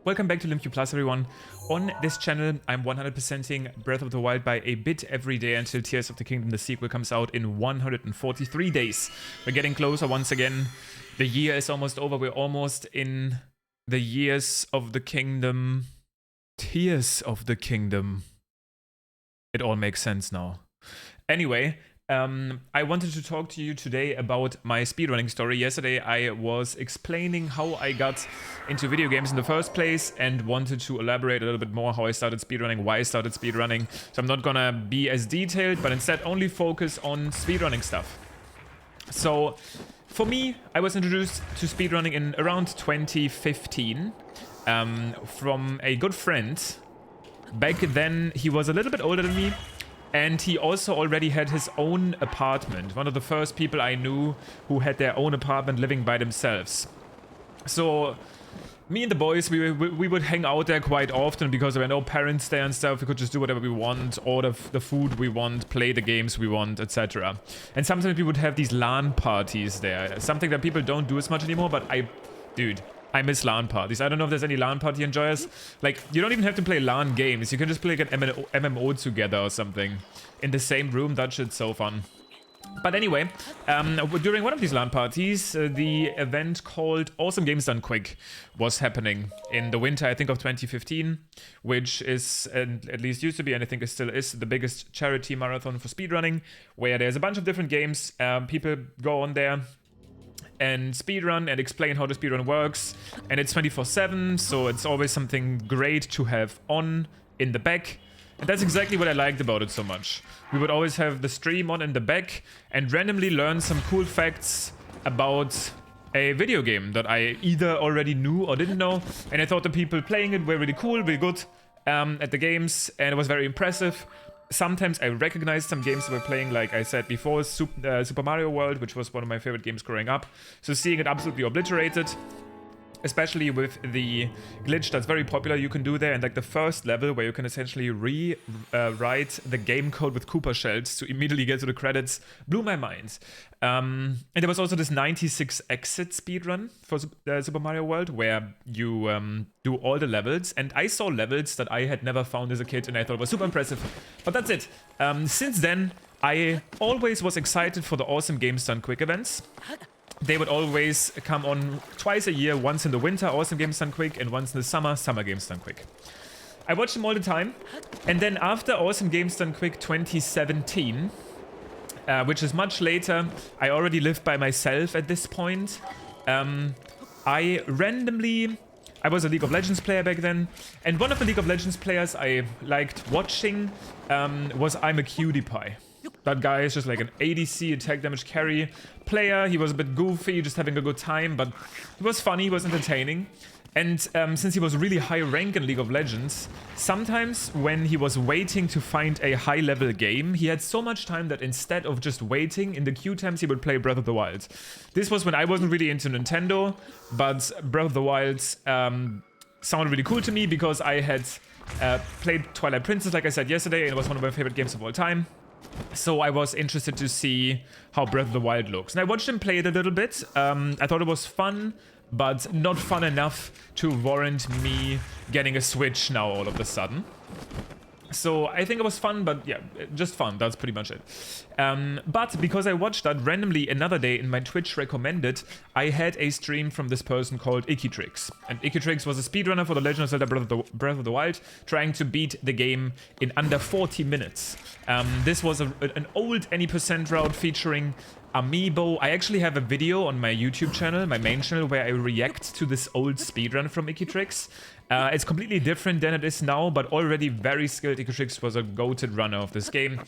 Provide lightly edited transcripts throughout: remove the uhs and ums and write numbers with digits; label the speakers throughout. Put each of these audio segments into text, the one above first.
Speaker 1: Welcome back to LimQ Plus, everyone. On this channel, I'm 100%ing Breath of the Wild by a bit every day until Tears of the Kingdom, the sequel, comes out in 143 days. We're getting closer once again. The year is almost over. We're almost in the years of the kingdom. Tears of the Kingdom. It all makes sense now. Anyway, I wanted to talk to you today about my speedrunning story. Yesterday I was explaining how I got into video games in the first place and wanted to elaborate a little bit more how I started speedrunning, why I started speedrunning. So I'm not gonna be as detailed, but instead only focus on speedrunning stuff. So for me, I was introduced to speedrunning in around 2015 from a good friend. Back then he was a little bit older than me. And he also already had his own apartment. One of the first people I knew who had their own apartment living by themselves. So me and the boys, we would hang out there quite often because there were no parents there and stuff. We could just do whatever we want, order the food we want, play the games we want, etc. And sometimes we would have these LAN parties there. Something that people don't do as much anymore, but dude, I miss LAN parties. I don't know if there's any LAN party enjoyers. Like, you don't even have to play LAN games. You can just play like an MMO together or something in the same room. That shit's so fun. But anyway, during one of these LAN parties, the event called Awesome Games Done Quick was happening in the winter, I think, of 2015, which is, at least used to be, and I think it still is, the biggest charity marathon for speedrunning, where there's a bunch of different games. People go on there and speedrun and explain how the speedrun works, and it's 24/7, so it's always something great to have on in the back. And that's exactly what I liked about it so much. We would always have the stream on in the back and randomly learn some cool facts about a video game that I either already knew or didn't know, and I thought the people playing it were really cool, really good at the games, and it was very impressive. Sometimes I recognized some games that were playing, like I said before, Super Mario World, which was one of my favorite games growing up. So seeing it absolutely obliterated, especially with the glitch that's very popular you can do there, and like the first level where you can essentially rewrite the game code with Koopa shells to immediately get to the credits, blew my mind. And there was also this 96 exit speedrun for Super Mario World, where you do all the levels, and I saw levels that I had never found as a kid, and I thought it was super impressive. But that's it. Since then, I always was excited for the Awesome Games Done Quick events. They would always come on twice a year, once in the winter, Awesome Games Done Quick, and once in the summer, Summer Games Done Quick. I watched them all the time, and then after Awesome Games Done Quick 2017, which is much later, I already lived by myself at this point. I was a League of Legends player back then, and one of the League of Legends players I liked watching was I'm a Cutie Pie. That guy is just like an ADC, attack damage carry player. He was a bit goofy, just having a good time, but he was funny, he was entertaining. And since he was really high rank in League of Legends, sometimes when he was waiting to find a high level game, he had so much time that instead of just waiting in the queue times, he would play Breath of the Wild. This was when I wasn't really into Nintendo, but Breath of the Wild sounded really cool to me because I had played Twilight Princess, like I said yesterday, and it was one of my favorite games of all time. So I was interested to see how Breath of the Wild looks. And I watched him play it a little bit. I thought it was fun, but not fun enough to warrant me getting a Switch now all of a sudden. So I think it was fun, but yeah, just fun. That's pretty much it. But because I watched that randomly another day in my Twitch recommended, I had a stream from this person called Ikitrix. And Ikitrix was a speedrunner for The Legend of Zelda Breath of the Wild, trying to beat the game in under 40 minutes. This was an old any percent route featuring Amiibo. I actually have a video on my YouTube channel, my main channel, where I react to this old speedrun from Ikitrix. It's completely different than it is now, but already very skilled. Ikitrix was a goated runner of this game.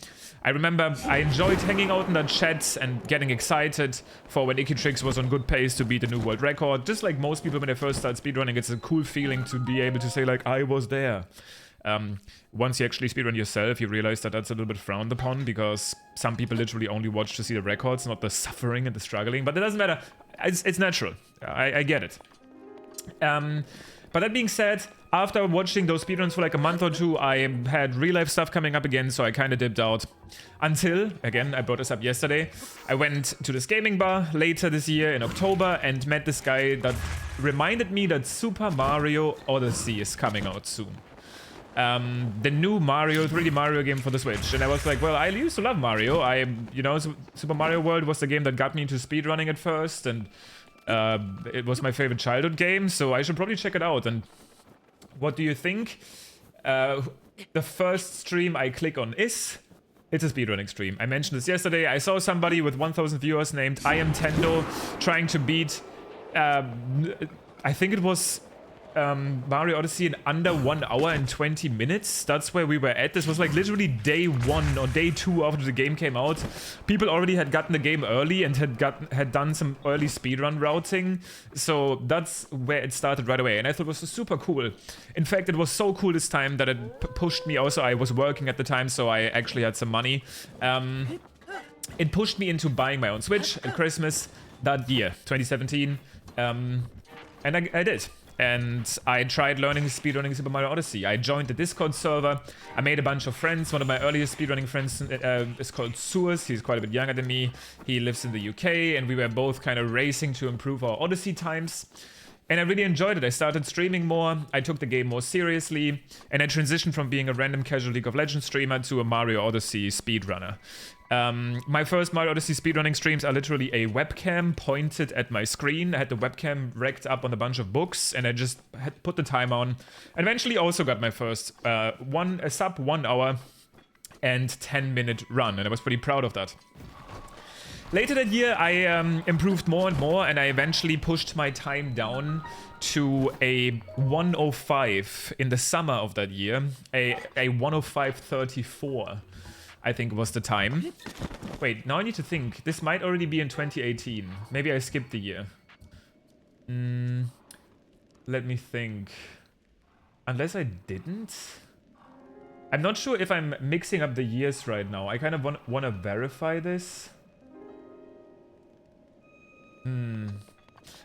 Speaker 1: I remember I enjoyed hanging out in that chat and getting excited for when Ikitrix was on good pace to beat the new world record. Just like most people when they first start speedrunning, it's a cool feeling to be able to say like, I was there. Once you actually speedrun yourself, you realize that that's a little bit frowned upon because some people literally only watch to see the records, not the suffering and the struggling. But it doesn't matter. It's natural. I get it. But that being said, after watching those speedruns for like a month or two, I had real life stuff coming up again, so I kind of dipped out. Until, again, I brought this up yesterday, I went to this gaming bar later this year in October and met this guy that reminded me that Super Mario Odyssey is coming out soon. The new Mario, 3D Mario game for the Switch. And I was like, well, I used to love Mario. You know, Super Mario World was the game that got me into speedrunning at first, and it was my favorite childhood game, so I should probably check it out. And what do you think? The first stream I click on it's a speedrunning stream. I mentioned this yesterday. I saw somebody with 1,000 viewers named I Am Tendo trying to beat, I think it was Mario Odyssey in under 1 hour and 20 minutes. That's where we were at. This was like literally day 1 or day 2 after the game came out. People already had gotten the game early and had done some early speedrun routing. So that's where it started right away. And I thought it was super cool. In fact, it was so cool this time that it pushed me. Also, I was working at the time, so I actually had some money. It pushed me into buying my own Switch at Christmas that year, 2017. And I did. And I tried learning speedrunning Super Mario Odyssey. I joined the Discord server. I made a bunch of friends. One of my earliest speedrunning friends is called Suez. He's quite a bit younger than me. He lives in the UK, and we were both kind of racing to improve our Odyssey times. And I really enjoyed it. I started streaming more. I took the game more seriously. And I transitioned from being a random casual League of Legends streamer to a Mario Odyssey speedrunner. My first Mario Odyssey speedrunning streams are literally a webcam pointed at my screen. I had the webcam racked up on a bunch of books, and I just had put the time on. And eventually also got my first a sub 1 hour and 10-minute run, and I was pretty proud of that. Later that year, I improved more and more, and I eventually pushed my time down to a 105 in the summer of that year. A 105.34, I think was the time. Wait, now I need to think. This might already be in 2018. Maybe I skipped the year. Let me think. Unless I didn't? I'm not sure if I'm mixing up the years right now. I kind of want to verify this.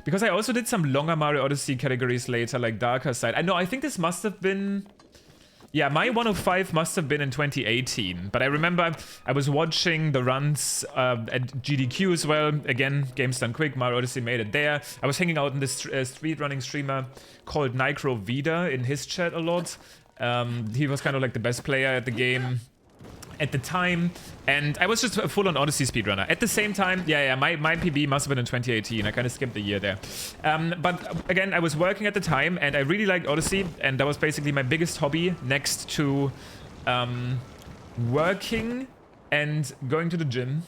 Speaker 1: Because I also did some longer Mario Odyssey categories later, like Darker Side. I think this must have been... Yeah, my 105 must have been in 2018. But I remember I was watching the runs at GDQ as well. Again, Games Done Quick, Mario Odyssey made it there. I was hanging out in this speedrunning streamer called Nicro Vida in his chat a lot. He was kind of like the best player at the game at the time, and I was just a full-on Odyssey speedrunner. At the same time, my PB must have been in 2018. I kind of skipped the year there. But again, I was working at the time, and I really liked Odyssey, and that was basically my biggest hobby next to working and going to the gym.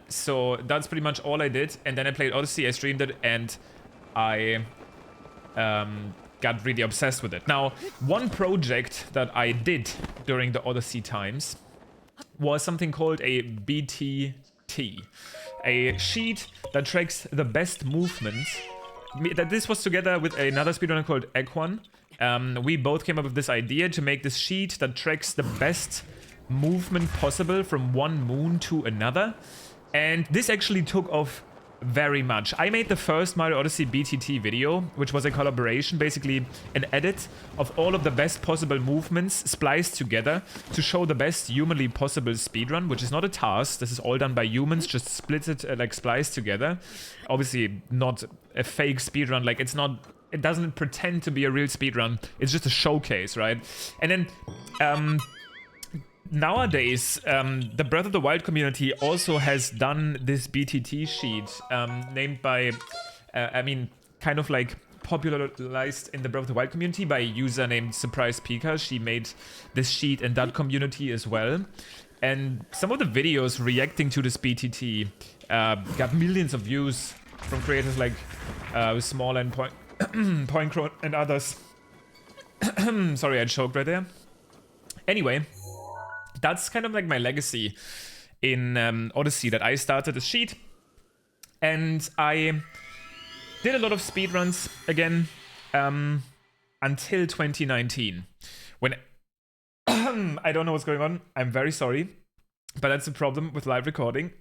Speaker 1: So that's pretty much all I did, and then I played Odyssey, I streamed it, and I got really obsessed with it. Now, one project that I did during the Odyssey times was something called a BTT, a sheet that tracks the best movement. This was together with another speedrunner called Equan. We both came up with this idea to make this sheet that tracks the best movement possible from one moon to another. And this actually took off very much. I made the first Mario Odyssey BTT video, which was a collaboration, basically an edit of all of the best possible movements spliced together to show the best humanly possible speedrun, which is not a task. This is all done by humans, just spliced, like spliced together. Obviously not a fake speedrun, like it doesn't pretend to be a real speedrun. It's just a showcase, right? And then nowadays, the Breath of the Wild community also has done this BTT sheet, named by, kind of like popularized in the Breath of the Wild community by a user named Surprise Pika. She made this sheet in that community as well. And some of the videos reacting to this BTT got millions of views from creators like Small and Poincrone and others. Sorry, I choked right there. Anyway, that's kind of like my legacy in Odyssey, that I started a sheet, and I did a lot of speedruns again until 2019, when I don't know what's going on. I'm very sorry, but that's the problem with live recording.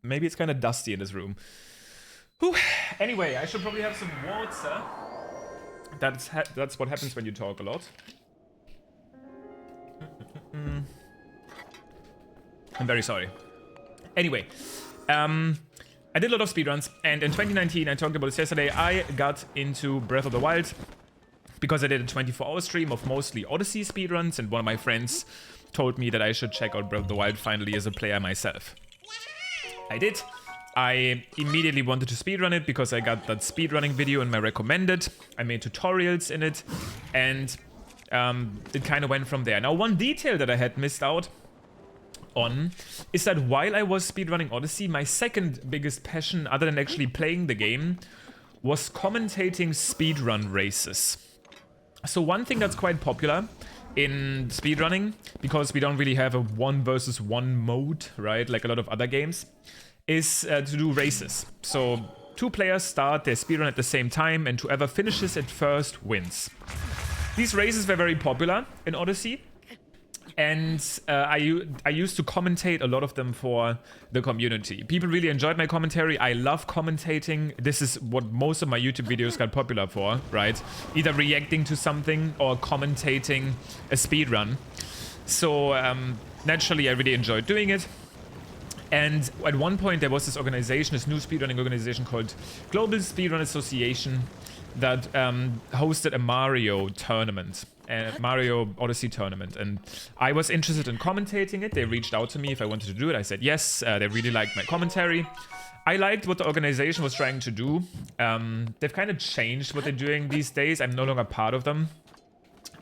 Speaker 1: Maybe it's kind of dusty in this room. Whew. Anyway, I should probably have some water. That's what happens when you talk a lot. I'm very sorry. Anyway, I did a lot of speedruns, and in 2019, I talked about this yesterday, I got into Breath of the Wild because I did a 24-hour stream of mostly Odyssey speedruns, and one of my friends told me that I should check out Breath of the Wild finally as a player myself. I did. I immediately wanted to speedrun it because I got that speedrunning video in my recommended. I made tutorials in it, and it kind of went from there. Now, one detail that I had missed out on is that while I was speedrunning Odyssey, my second biggest passion, other than actually playing the game, was commentating speedrun races. So one thing that's quite popular in speedrunning, because we don't really have a 1 versus 1 mode, right, like a lot of other games, is to do races. So 2 players start their speedrun at the same time, and whoever finishes it first wins. These races were very popular in Odyssey, and I used to commentate a lot of them for the community. People really enjoyed my commentary. I love commentating. This is what most of my YouTube videos got popular for, right? Either reacting to something or commentating a speedrun. So naturally, I really enjoyed doing it. And at one point, there was this organization, this new speedrunning organization called Global Speedrun Association, that hosted a Mario tournament. Mario Odyssey tournament, and I was interested in commentating it. They reached out to me if I wanted to do it. I said yes. They really liked my commentary. I liked what the organization was trying to do. They've kind of changed what they're doing these days. I'm no longer part of them.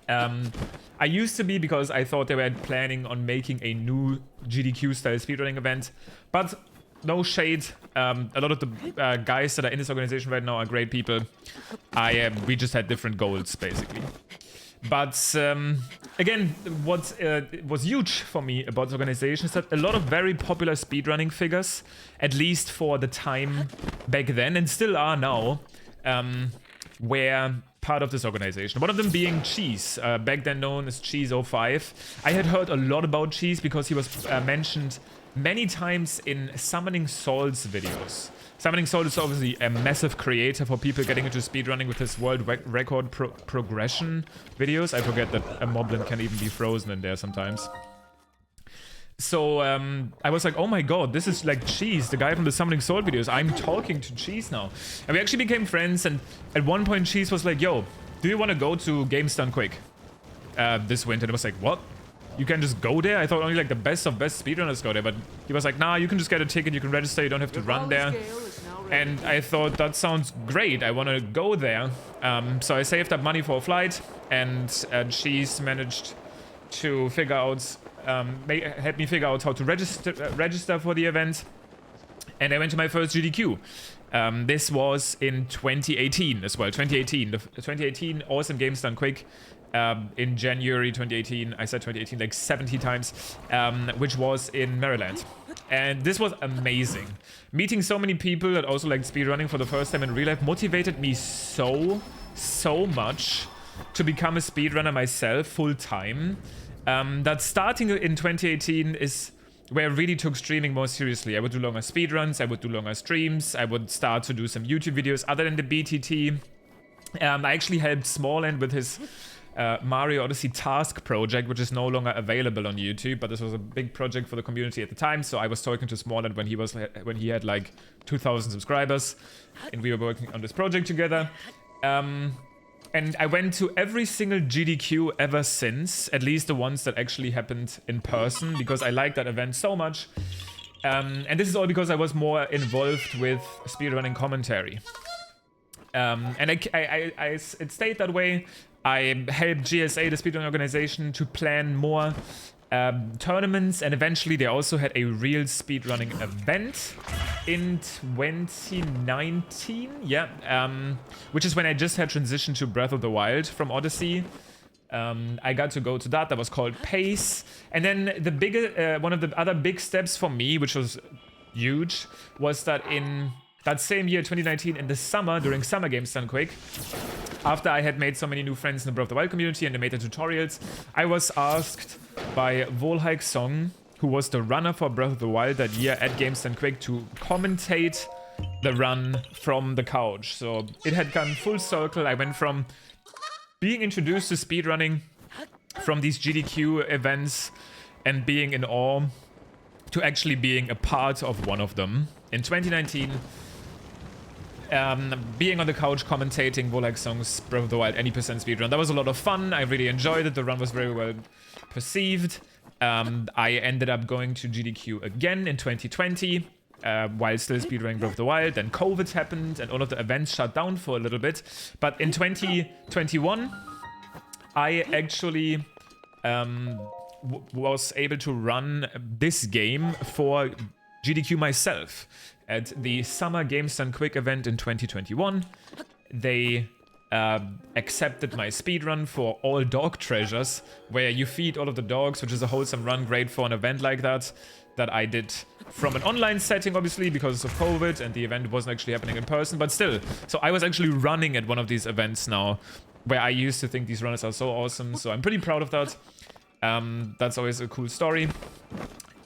Speaker 1: I used to be, because I thought they were planning on making a new GDQ style speedrunning event, but no shade. A lot of the guys that are in this organization right now are great people. We just had different goals, basically. But again, what was huge for me about the organization is that a lot of very popular speedrunning figures, at least for the time back then, and still are now, were part of this organization. One of them being Cheese, back then known as Cheese05. I had heard a lot about Cheese because he was mentioned many times in Summoning Souls videos. Summoning Soul is obviously a massive creator for people getting into speedrunning with his world record progression videos. I forget that a moblin can even be frozen in there sometimes. So I was like, oh my god, this is like Cheese, the guy from the Summoning Soul videos. I'm talking to Cheese now. And we actually became friends, and at one point Cheese was like, yo, do you want to go to Games Done Quick this winter? And I was like, what? You can just go there? I thought only like the best of best speedrunners go there, but he was like, nah, you can just get a ticket, you can register, you don't have to run there. And I thought, that sounds great, I want to go there. So I saved up money for a flight, and Cheese managed to figure out, help me figure out how to register for the event. And I went to my first GDQ. This was in 2018 as well, 2018. The 2018 Awesome Games Done Quick. In January 2018, I said 2018 like 70 times, which was in Maryland. And this was amazing. Meeting so many people that also liked speedrunning for the first time in real life motivated me so much to become a speedrunner myself full time. That starting in 2018 is where I really took streaming more seriously. I would do longer speedruns, I would do longer streams, I would start to do some YouTube videos other than the BTT. I actually helped Smallland with his Mario Odyssey task project, which is no longer available on YouTube, but this was a big project for the community at the time. So I was talking to Smallland when he had like 2,000 subscribers, and we were working on this project together. And I went to every single GDQ ever since, at least the ones that actually happened in person, because I liked that event so much. And this is all because I was more involved with speedrunning commentary. And it stayed that way. I helped GSA, the speedrunning organization, to plan more tournaments, and eventually they also had a real speedrunning event in 2019, which is when I just had transitioned to Breath of the Wild from Odyssey. I got to go to that. That was called Pace. And then the bigger, one of the other big steps for me, which was huge, was that in that same year, 2019, in the summer, during Summer Games Done Quick, after I had made so many new friends in the Breath of the Wild community and I made the tutorials, I was asked by Volhaik Song, who was the runner for Breath of the Wild that year at Games Done Quick, to commentate the run from the couch. So it had gone full circle. I went from being introduced to speedrunning from these GDQ events and being in awe to actually being a part of one of them. In 2019, being on the couch commentating Volak Song's Breath of the Wild any % speedrun. That was a lot of fun. I really enjoyed it. The run was very well perceived. I ended up going to GDQ again in 2020 while still speedrunning Breath of the Wild. Then COVID happened and all of the events shut down for a little bit. But in 2021, I actually was able to run this game for GDQ myself. At the Summer Games Done Quick event in 2021, they accepted my speedrun for all dog treasures, where you feed all of the dogs, which is a wholesome run, great for an event like that I did from an online setting, obviously, because of COVID, and the event wasn't actually happening in person, but still. So I was actually running at one of these events now, where I used to think these runners are so awesome, so I'm pretty proud of that. That's always a cool story.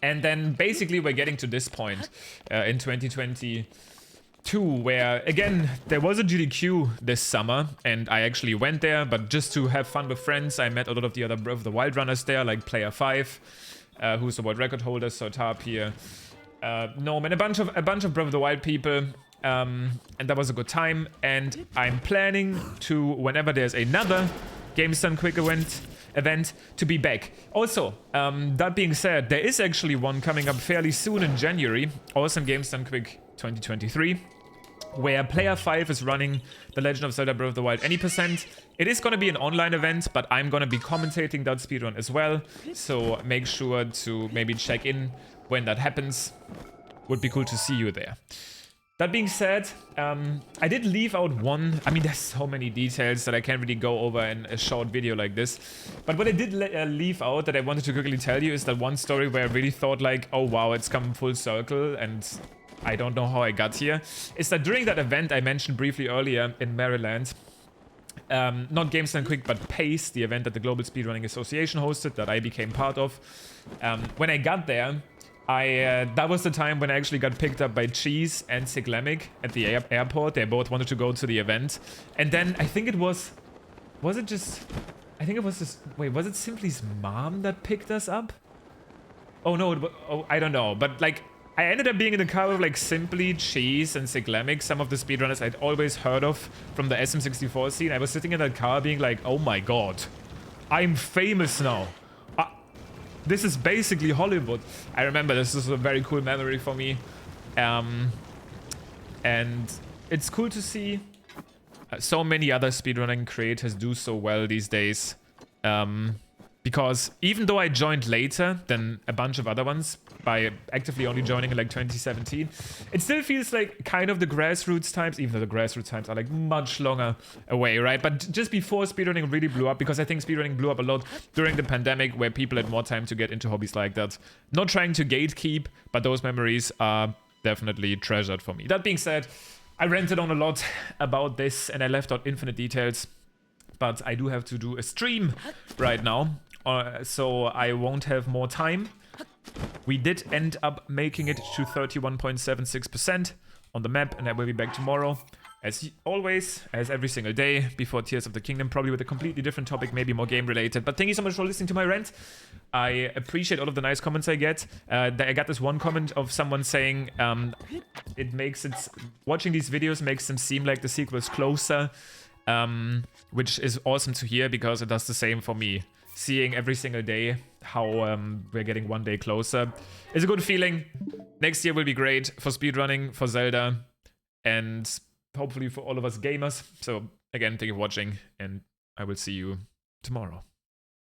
Speaker 1: And then basically we're getting to this point in 2022 where, again, there was a GDQ this summer and I actually went there, but just to have fun with friends. I met a lot of the other Breath of the Wild runners there, like Player 5, who's the world record holder, Sotarp here, Gnome, and a bunch of Breath of the Wild people. And that was a good time. And I'm planning to, whenever there's another Games Done Quick event to be back. Also, that being said, there is actually one coming up fairly soon in January, also in Games Done Quick 2023, where Player 5 is running The Legend of Zelda Breath of the Wild any %. It is going to be an online event, but I'm going to be commentating that speedrun as well, so make sure to maybe check in when that happens. Would be cool to see you there. That being said, I did leave out one. I mean, there's so many details that I can't really go over in a short video like this. But what I did leave out that I wanted to quickly tell you is that one story where I really thought like, oh wow, it's come full circle and I don't know how I got here. Is that during that event I mentioned briefly earlier in Maryland, not Games Done Quick, but PACE, the event that the Global Speedrunning Association hosted that I became part of. When I got there, that was the time when I actually got picked up by Cheese and Siglemic at the airport. They both wanted to go to the event. And then I think it was it just, I think it was just, wait, was it Simply's mom that picked us up? Oh no, I don't know. But like, I ended up being in the car with like Simply, Cheese, and Siglemic, some of the speedrunners I'd always heard of from the SM64 scene. I was sitting in that car being like, oh my god, I'm famous now. This is basically Hollywood. I remember this is a very cool memory for me. And it's cool to see so many other speedrunning creators do so well these days. Because even though I joined later than a bunch of other ones, by actively only joining in like 2017, it still feels like kind of the grassroots times, even though the grassroots times are like much longer away, right? But just before speedrunning really blew up, because I think speedrunning blew up a lot during the pandemic, where people had more time to get into hobbies like that. Not trying to gatekeep, but those memories are definitely treasured for me. That being said, I ranted on a lot about this and I left out infinite details, but I do have to do a stream right now, so I won't have more time. We did end up making it to 31.76% on the map, and I will be back tomorrow. As always, as every single day, before Tears of the Kingdom, probably with a completely different topic, maybe more game related. But thank you so much for listening to my rant. I appreciate all of the nice comments I get. I got this one comment of someone saying watching these videos makes them seem like the sequel is closer, which is awesome to hear because it does the same for me. Seeing every single day how we're getting one day closer is a good feeling. Next year will be great for speedrunning, for Zelda, and hopefully for all of us gamers. So again, thank you for watching, and I will see you tomorrow.